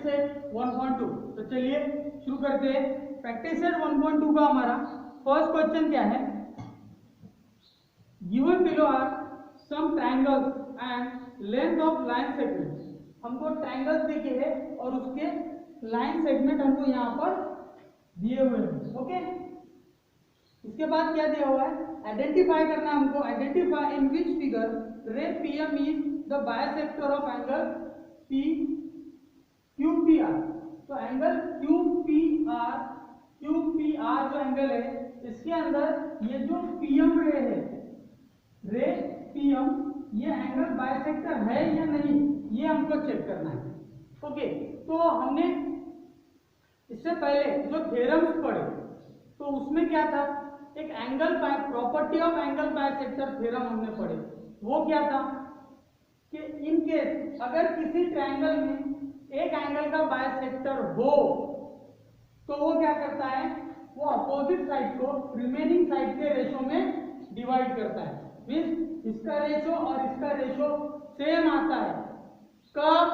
Set 1.2। तो चलिए शुरू करते हैं। प्रैक्टिस सेट 1.2 का हमारा फर्स्ट क्वेश्चन क्या है, given below are some triangles and length of line segments. हमको ट्रायंगल्स दिखे हैं और उसके लाइन सेगमेंट हमको यहाँ पर दिए हुए हैं। ओके, इसके बाद क्या दिया हुआ है, आइडेंटिफाई करना है हमको। आइडेंटिफाई इन विच फिगर रे PM is the bisector of angle P Q P R. तो एंगल क्यू पी आर जो एंगल है इसके अंदर ये जो पीएम रे है, रे पीएम, ये एंगल बायसेक्टर है या नहीं, ये हमको चेक करना है। ओके, तो हमने इससे पहले जो थ्योरम्स पढ़े तो उसमें क्या था, एक angle property of angle bisector theorem हमने पढ़े। वो क्या था कि इन केस अगर किसी ट्रायंगल में एक एंगल का बायसेक्टर हो तो वो क्या करता है, वो अपोजिट साइड को रिमेनिंग साइड के रेशो में डिवाइड करता है। मींस इसका रेशो और इसका रेशो सेम आता है। कब,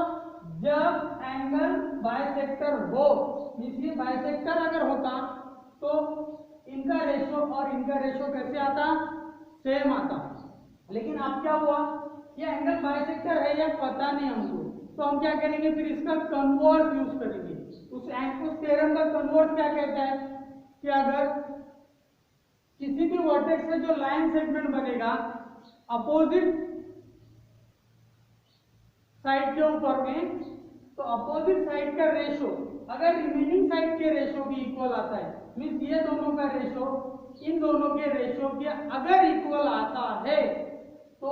जब एंगल बायसेक्टर हो। मींस ये बायसेक्टर अगर होता तो इनका रेशो और इनका रेशो कैसे आता, सेम आता। लेकिन अब क्या हुआ, ये एंगल बायसेक्टर है या पता नहीं हमको, तो हम क्या करेंगे, फिर इसका कन्वर्स यूज करेंगे। उस थ्योरम का कन्वर्स क्या कहता है कि अगर किसी भी वर्टेक्स से जो लाइन सेगमेंट बनेगा अपोजिट साइड के ऊपर में, तो अपोजिट साइड का रेशो अगर रिमेनिंग साइड के रेशो भी इक्वल आता है, मींस ये दोनों का रेशो इन दोनों के रेशो के अगर इक्वल आता है तो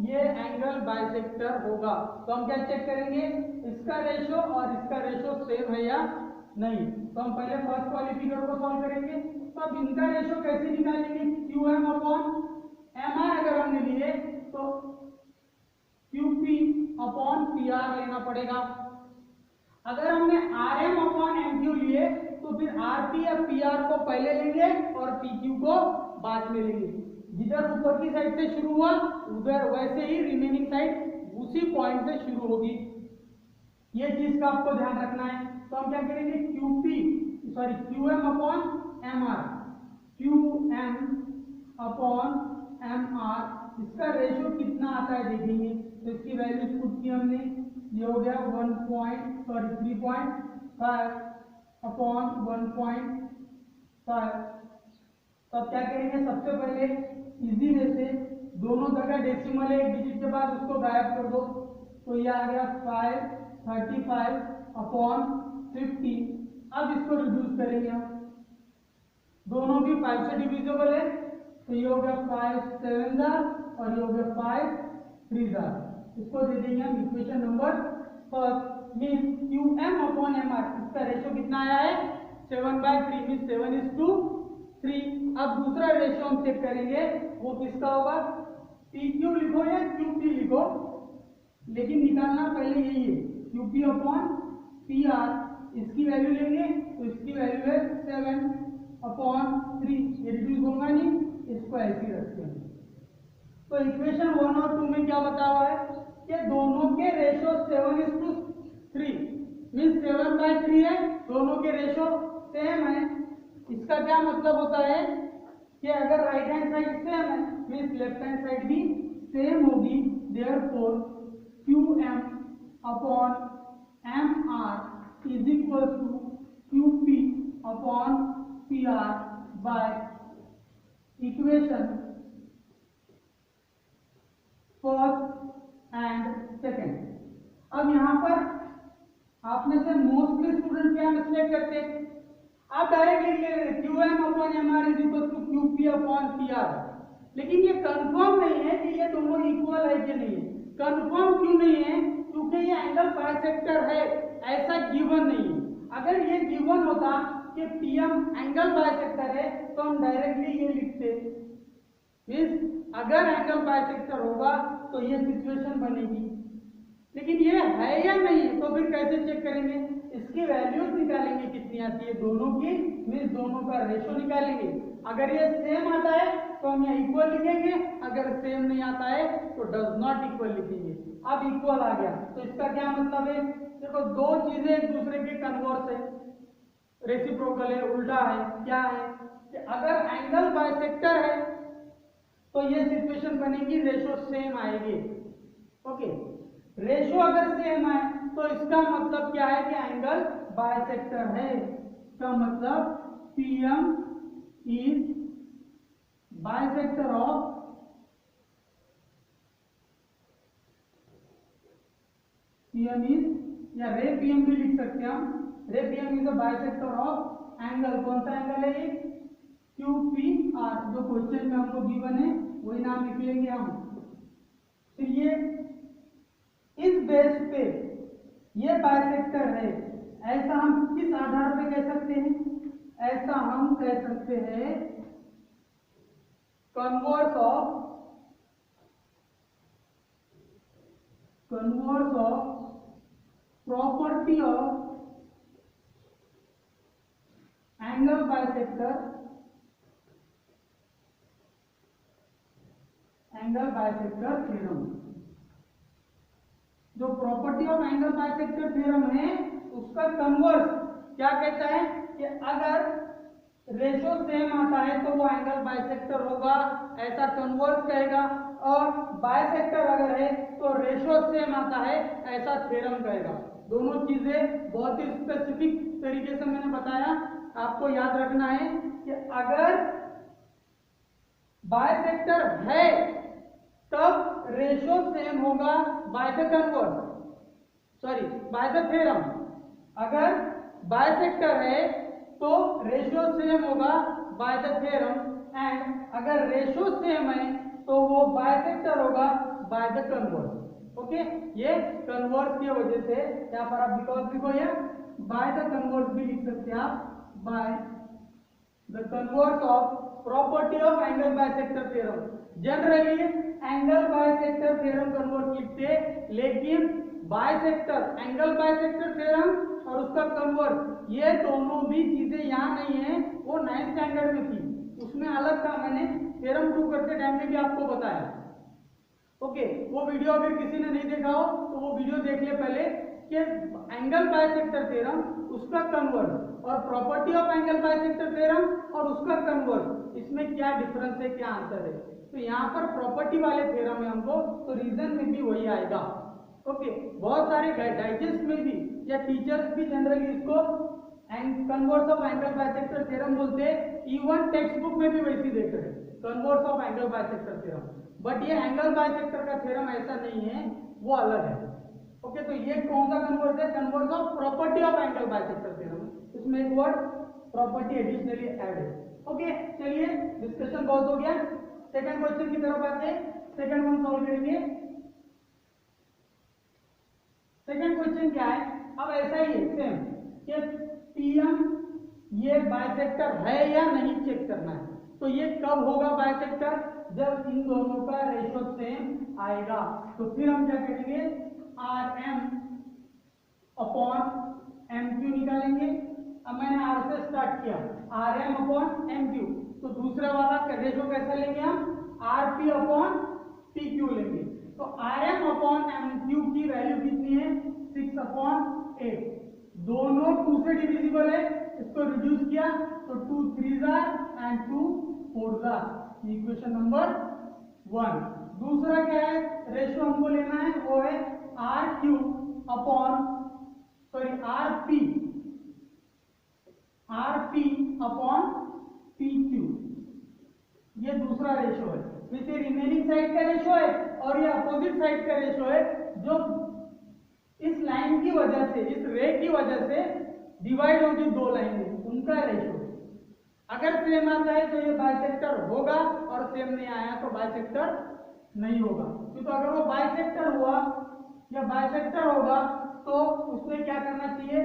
ये एंगल बायसेक्टर होगा। तो हम क्या चेक करेंगे, इसका रेशो और इसका रेशो सेम है या नहीं। तो हम पहले फर्स्ट वाली फिगर को सॉल्व करेंगे। तो अब इनका रेशो कैसे निकालेंगे, QM अपॉन MR अगर हमने लिए तो QP अपॉन PR लेना पड़ेगा। अगर हमने RM अपॉन MQ लिए तो फिर RP या PR को पहले लेंगे और PQ को बाद में लेंगे। जिधर ऊपर की साइड से शुरू हुआ उधर वैसे ही रिमेनिंग साइड उसी पॉइंट से शुरू होगी। ये चीज का आपको ध्यान रखना है। तो हम क्या करेंगे, QM upon MR, QM upon MR, इसका रेशो कितना आता है देखेंगे। तो इसकी वैल्यूज पुट की हमने, ये हो गया 3.5 अपॉन 1.5। तो अब क्या करेंगे, सबसे पहले इजी वे से दोनों जगह डेसिमल है, एक डिजिट के बाद उसको गायब कर दो। तो ये आ गया 535 अपॉन 50। अब इसको रिड्यूस करेंगे हम, दोनों भी 5 से डिविजिबल है, तो ये हो गया 5 7 और ये हो गया 5 3। इसको दे देंगे हम equation number first. Means QM upon MR, इसका रेशो कितना आया है, 7/3, मींस 7:3। अब दूसरा रेशो हम चेक करेंगे, वो किसका होगा, PQ लिखो या QP लिखो, लेकिन निकालना पहले यही है, QP अपॉन PR। इसकी वैल्यू लेंगे तो इसकी वैल्यू है 7/3। ये रिड्यूस होगा नहीं, इसको ऐसे ही रखते हैं। तो इक्वेशन 1 और 2 में क्या बता हुआ है कि दोनों के रेशो 7:3, मींस 7/3 है, दोनों के रेशो सेम है। इसका क्या मतलब होता है कि अगर राइट हैंड साइड सेम है मींस लेफ्ट हैंड साइड भी सेम होगी। Therefore QM upon MR is equal to QP upon PR by equation first and second. अब यहाँ पर आप में से मोस्टली स्टूडेंट क्या मिस्टेक करते हैं, आप डायरेक्ट लिख ले रहे QM upon MR is equal to QP upon PR, लेकिन ये कंफर्म नहीं है कि ये दोनों इक्वल है कि नहीं है। कंफर्म क्यों नहीं है, क्योंकि ये एंगल बायसेक्टर है, ऐसा गिवन नहीं है। अगर ये गिवन होता कि PM एंगल बायसेक्टर है तो हम डायरेक्टली ये लिखते, मींस अगर एंगल बायसेक्टर होगा तो ये सिचुएशन बनेगी। लेकिन ये है या नहीं है तो फिर कैसे चेक करेंगे, इसकी वैल्यूज निकालेंगे कितनी आती है दोनों की, मींस दोनों का रेशो निकालेंगे। अगर ये सेम आता है तो हम यहाँ इक्वल लिखेंगे, अगर सेम नहीं आता है तो डज नॉट इक्वल लिखेंगे। अब इक्वल आ गया तो इसका क्या मतलब है देखो दो चीजें एक दूसरे के कन्वर्स है, रेसिप्रोकल है, उल्टा है। क्या है कि अगर एंगल बाइसेक्टर है तो ये सिचुएशन बनेगी, रेशो सेम आएगी। ओके, रेशो अगर सेम आए तो इसका मतलब क्या है कि एंगल बाइसेक्टर है। इसका मतलब PM is bisector of PM is, या रे PM भी लिख सकते हैं हम, रे PM is the bisector of angle. कौन सा एंगल है ये? QPR, जो क्वेश्चन में हमको गिवन है वही नाम लिख लेंगे हम। फिर ये इस बेस पे ये बाइसेक्टर है, ऐसा हम किस आधार पे कह सकते हैं? ऐसा हम कह सकते हैं converse of property of angle bisector theorem. जो property of angle bisector theorem है उसका कन्वर्स क्या कहता है कि अगर रेशो सेम आता है तो वो एंगल बाइसेक्टर होगा, ऐसा कन्वर्स कहेगा। और बाइसेक्टर अगर है तो रेशो सेम आता है, ऐसा थ्योरम कहेगा। दोनों चीजें बहुत ही स्पेसिफिक तरीके से मैंने बताया, आपको याद रखना है कि अगर बाइसेक्टर है तब रेशो सेम होगा by the converse, sorry by the theorem. अगर बाइसेक्टर है तो रेशो सेम होगा बाय द थ्योरम, एंड अगर रेशो सेम है तो वो बाइसेक्टर होगा बाय द कन्वर्स। ओके, ये कन्वर्स की वजह से यहाँ पर आप बिकॉज लिखो, या बाय द कन्वर्स भी लिख सकते हैं आप, by the converse of property of angle bisector theorem. Generally angle bisector theorem converse लिखते, लेकिन बाइसेक्टर, एंगल बाइसेक्टर थ्योरम और उसका कन्वर्स, ये दोनों भी चीजें यहाँ नहीं है, वो 9th स्टैंडर्ड में थी, उसमें अलग था। मैंने थ्योरम प्रूव करते टाइम में भी आपको बताया। ओके, वो वीडियो अगर किसी ने नहीं देखा हो तो वो वीडियो देख ले पहले, कि एंगल बाइसेक्टर थ्योरम, उसका कन्वर्स और property of angle bisector theorem और उसका कन्वर्स, इसमें क्या डिफरेंस है, क्या आंसर है। तो यहाँ पर प्रॉपर्टी वाले थ्योरम है हमको, तो रीजन में भी वही आएगा। ओके, बहुत सारे डाइजेस्ट में भी या टीचर्स भी जनरली इसको converse of angle bisector theorem बोलते हैं, इवन टेक्स्ट बुक में भी वैसे देख रहे हैं, converse of angle bisector theorem. But ये एंगल बाइसेक्टर का थ्योरम ऐसा नहीं है, वो अलग है। ओके, तो ये कौन सा कन्वर्स है? Converse of property of angle bisector theorem, इसमें एक वर्ड प्रॉपर्टी एडिशनली ऐड है। ओके, चलिए डिस्कशन बहुत हो गया, सेकंड क्वेश्चन की तरफ आते हैं, सेकंड वन सॉल्व करेंगे। सेकंड क्वेश्चन क्या है? अब ऐसा ही है सेम, कि PM ये बाइसेक्टर है या नहीं चेक करना है। तो ये कब होगा बाइसेक्टर? जब इन दोनों का रेशो सेम आएगा। तो फिर हम क्या करेंगे? RM अपॉन MQ निकालेंगे। अब मैंने R से स्टार्ट किया, RM अपॉन MQ, तो दूसरा वाला रेशो कैसा लेंगे हम? RP अपॉन PQ लेंगे। तो RM अपॉन MQ की वैल्यू कितनी है? 6 अपॉन 8। दोनों 2 से डिविजिबल है, इसको रिड्यूस किया तो 2 3 एंड 2 4 इक्वेशन नंबर 1। दूसरा क्या है रेशियो हमको लेना है, वो है RQ upon RP upon PQ, ये दूसरा रेशियो है। फिर ये रिमेनिंग साइड का रेशियो है और ये अपोजिट साइड का रेशियो है, जो इस लाइन की वजह से, इस रे की वजह से डिवाइड होगी दो लाइन में, उनका रेशियो। अगर सेम आता है तो ये बाइसेक्टर होगा और सेम नहीं आया तो बाइसेक्टर नहीं होगा। क्योंकि अगर वो बाइसेक्टर हुआ या बाइसेक्टर होगा तो उसमें क्या करना चाहिए?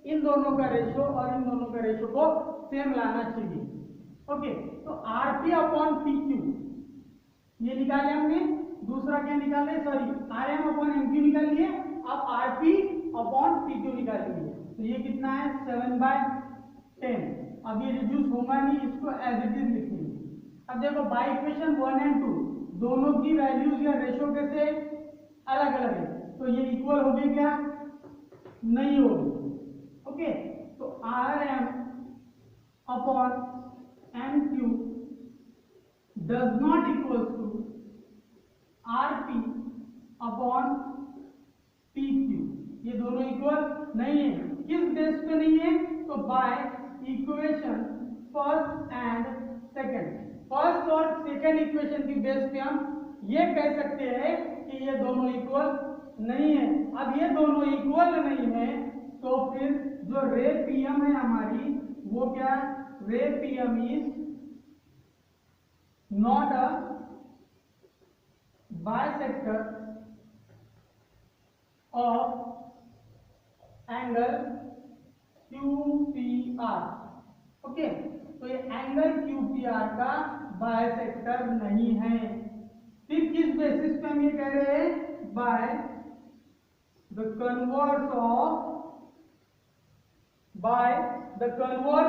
इन दोनों का रेशियो और इन दोनों का रेशियो को सेम लाना चाहिए। ओके, तो RP अपॉन PQ ये निकाले हमने। दूसरा क्या निकाले? सॉरी, RM अपॉन MQ निकाल लिए। अब RP अपॉन PQ निकाल लिए। तो ये कितना है? 7/10। अब ये रिड्यूस होगा नहीं, इसको एज इट इज लिखेंगे। अब देखो बाय इक्वेशन 1 एंड 2 दोनों की वैल्यूज या रेशियो कैसे अलग अलग है, तो ये इक्वल हो गई क्या? नहीं होगी। ओके, तो R M upon M Q does not equal to R P upon P Q, ये दोनों इक्वल नहीं है। किस बेस पे नहीं है? तो bye equation first and second, first और सेकंड इक्वेशन की बेस पे हम ये कह सकते हैं कि ये दोनों इक्वल नहीं है। अब ये दोनों इक्वल नहीं है तो फिर जो रे पीएम है हमारी वो क्या है? रे PM is not a bisector of angle QPR। Okay, तो ये एंगल QPR का बाइसेक्टर नहीं है। फिर किस बेसिस पे हम ये कह रहे हैं? By the converse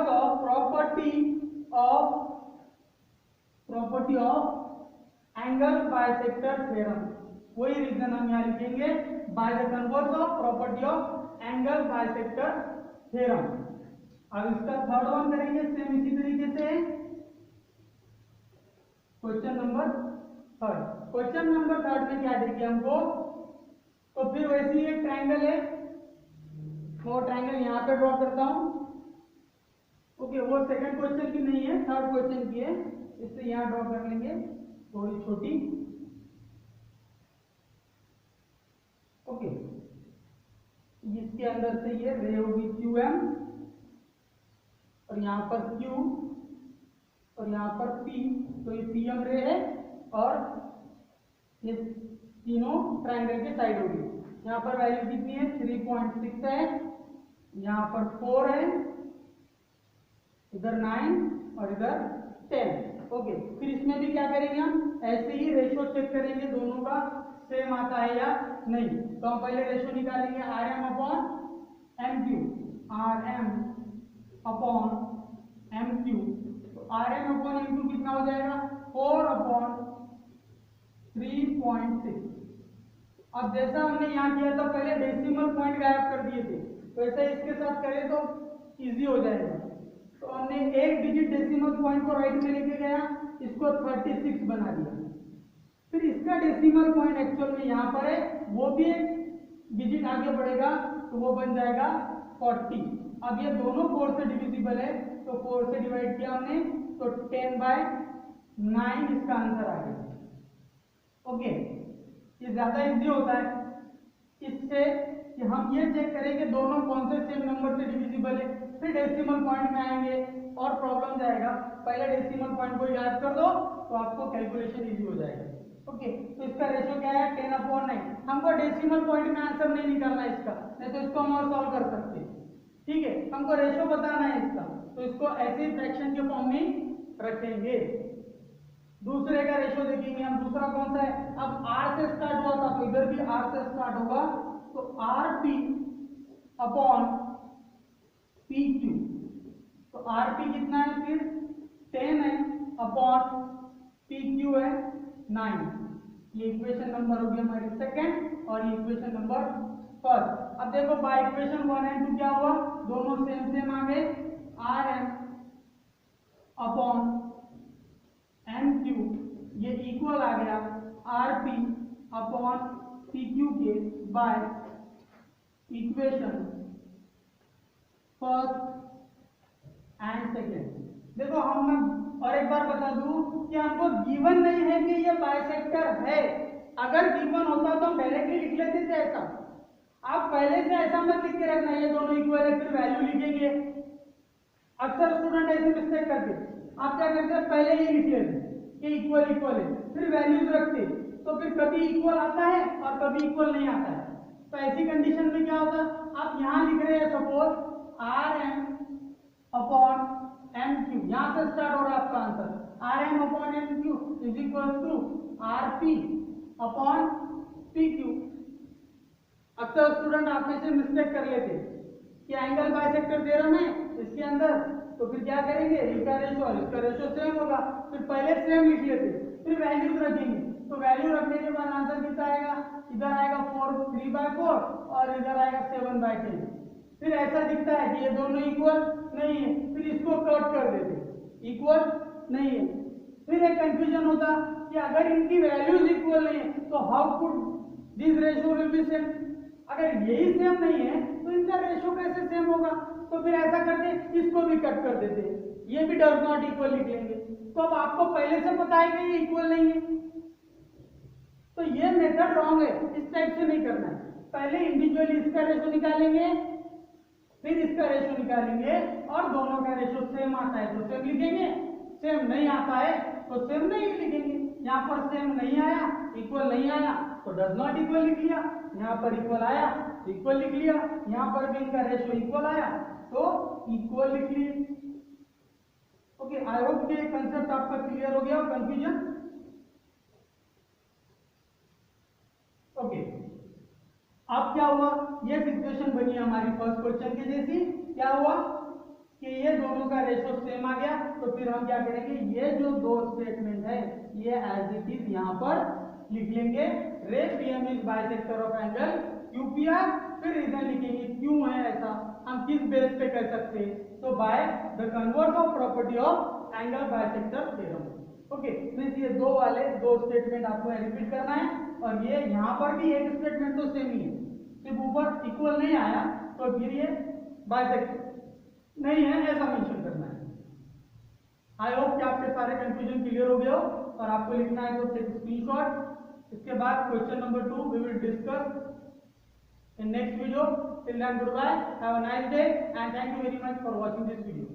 of property of angle bisector theorem. वही रीजन हम यहाँ लिखेंगे, by the converse of property of angle bisector theorem. अब इसका थर्ड वन करेंगे सेम इसी तरीके से। क्वेश्चन नंबर थर्ड में क्या देखिए हमको, तो फिर वैसे ही एक ट्रायंगल है, वो ट्रायंगल यहाँ पे ड्रॉ करता हूं। ओके, वो सेकंड क्वेश्चन की नहीं है, थर्ड क्वेश्चन की है, इससे यहाँ ड्रॉ कर लेंगे थोड़ी छोटी। ओके, इसके अंदर से ये रे होगी QM और यहाँ पर Q और यहाँ पर P, तो ये PM रे है और ये तीनों ट्रायंगल के साइड होगी। यहाँ पर वैल्यू कितनी है? 3.6 है, यहाँ पर 4 है, इधर 9 और इधर 10। ओके, फिर इसमें भी क्या करेंगे हम? ऐसे ही रेशो चेक करेंगे दोनों का सेम आता है या नहीं। तो हम पहले रेशो निकालेंगे RM upon MQ, RM upon MQ। तो RM अपॉन MQ कितना हो जाएगा? 4 अपॉन 3.6। अब जैसा हमने यहाँ किया था, पहले डेसिमल पॉइंट गायब कर दिए थे, तो ऐसा इसके साथ करें तो इजी हो जाएगा। तो हमने एक डिजिट डेसिमल पॉइंट को राइट में लेके गया, इसको 36 बना दिया। फिर इसका डेसिमल पॉइंट एक्चुअल में यहाँ पर है, वो भी एक डिजिट आगे बढ़ेगा तो वो बन जाएगा 40। अब ये दोनों 4 से डिविजिबल है, तो 4 से डिवाइड किया हमने तो 10/9 इसका आंसर आ गया। ओके, ये ज्यादा इजी होता है इससे कि हम ये चेक करेंगे दोनों कौन से सेम नंबर से डिविजिबल है, फिर डेसिमल पॉइंट में आएंगे और प्रॉब्लम जाएगा। पहले डेसिमल पॉइंट को याद कर दो तो आपको कैलकुलेशन इजी हो जाएगा। ओके, तो इसका रेशियो क्या है? 10/9। हमको डेसिमल पॉइंट में आंसर नहीं निकालना है इसका, नहीं तो इसको हम और सॉल्व कर सकते हैं। ठीक है, हमको रेशियो बताना है इसका, तो इसको ऐसे फ्रैक्शन के फॉर्म में रखेंगे। दूसरे का रेशियो देखेंगे हम, दूसरा कौन सा है? अब R से स्टार्ट हुआ था तो इधर भी R से स्टार्ट होगा, तो RP अपॉन PQ। तो RP कितना है? फिर 10 है अपॉन PQ है 9। ये इक्वेशन नंबर हो गया हमारी सेकंड और ये इक्वेशन नंबर फर्स्ट। अब देखो बाय इक्वेशन 1 एंड 2 क्या हुआ? दोनों सेम आ गए। RM अपॉन MQ ये इक्वल आ गया RP अपॉन PQ के bye equation first and second. देखो हम और एक बार बता दूं कि हमको गिवन नहीं है कि ये बाइसेक्टर है। अगर गिवन होता तो हम डायरेक्टली लिख लेते थे ऐसा। आप पहले से ऐसा मत लिख के रखना ये दोनों इक्वल है फिर वैल्यू लिखेंगे। अक्सर स्टूडेंट ऐसे मिस्टेक करते, आप क्या करते हैं पहले ही लिख लेते कि इक्वल है, फिर वैल्यूज रखते, तो फिर कभी इक्वल आता है और कभी इक्वल नहीं आता है। तो ऐसी कंडीशन में क्या होता है? आप यहाँ लिख रहे हैं सपोज RM अपॉन MQ, यहाँ से स्टार्ट हो रहा है आपका आंसर। RM upon MQ is equal to RP upon PQ। अक्सर स्टूडेंट आप में से मिस्टेक कर लेते कि एंगल बाइसेक्टर थ्योरम है इसके अंदर, तो फिर क्या करेंगे? इसका रेशो सेम होगा, फिर पहले सेम लिख लेते फिर वैल्यूज रखेंगे, इसको वैल्यू रखने के बाद आंसर कितना आएगा, इधर आएगा 3/4 और इधर आएगा 7/10। फिर ऐसा दिखता है कि ये दोनों इक्वल नहीं है, फिर इसको कट कर देते, इक्वल नहीं है। फिर एक कंफ्यूजन होता कि अगर इनकी वैल्यूज इक्वल नहीं है तो how could this ratio will be same, अगर यही सेम नहीं है तो इनका रेशियो कैसे सेम होगा। तो फिर ऐसा करके इसको भी कट कर देते हैं, ये भी डज नॉट इक्वल लिख लेंगे। तो अब आपको पहले से पता है कि ये इक्वल नहीं है, तो ये मेथड रॉन्ग है, इस टाइप से नहीं करना है। पहले इंडिविजुअली इसका रेशियो निकालेंगे, फिर इसका रेशियो निकालेंगे और दोनों का रेशियो सेम आता है तो सेम लिखेंगे, सेम नहीं आता है तो सेम नहीं लिखेंगे। यहाँ पर सेम नहीं आया, इक्वल नहीं आया तो डज नॉट इक्वल लिख लिया, यहाँ पर इक्वल आया इक्वल लिख लिया, यहाँ पर भी इनका रेशियो इक्वल आया तो इक्वल लिख लिए। ओके, आई होप कि कंसेप्ट आपका क्लियर हो गया और कंफ्यूजन। ओके, अब क्या हुआ, ये सिचुएशन बनी हमारी फर्स्ट क्वेश्चन के जैसी। क्या हुआ कि ये दोनों का रेशियो सेम आ गया, तो फिर हम क्या करेंगे, ये जो दो स्टेटमेंट है ये एज इट इज यहाँ पर लिख लेंगे। रे PM is bisector of angle QPR, फिर रीजन लिखेंगे क्यों है ऐसा, हम किस बेस पे कह सकते हैं, तो by the converse of property of angle bisector theorem. Okay, means ये दो स्टेटमेंट आपको रिपीट करना है, और ये यहाँ पर भी एक स्टेटमेंट तो सेम ही है, सिर्फ ऊपर इक्वल नहीं आया तो फिर ये बाइसेक्टर नहीं है ऐसा मेंशन करना है। आई होप कि आपके सारे कंफ्यूजन क्लियर हो गए हो, और आपको लिखना है तो टेक स्क्रीनशॉट। इसके बाद question number 2 we will discuss in next video. Till then, goodbye, have a nice day and thank you very much for watching this video.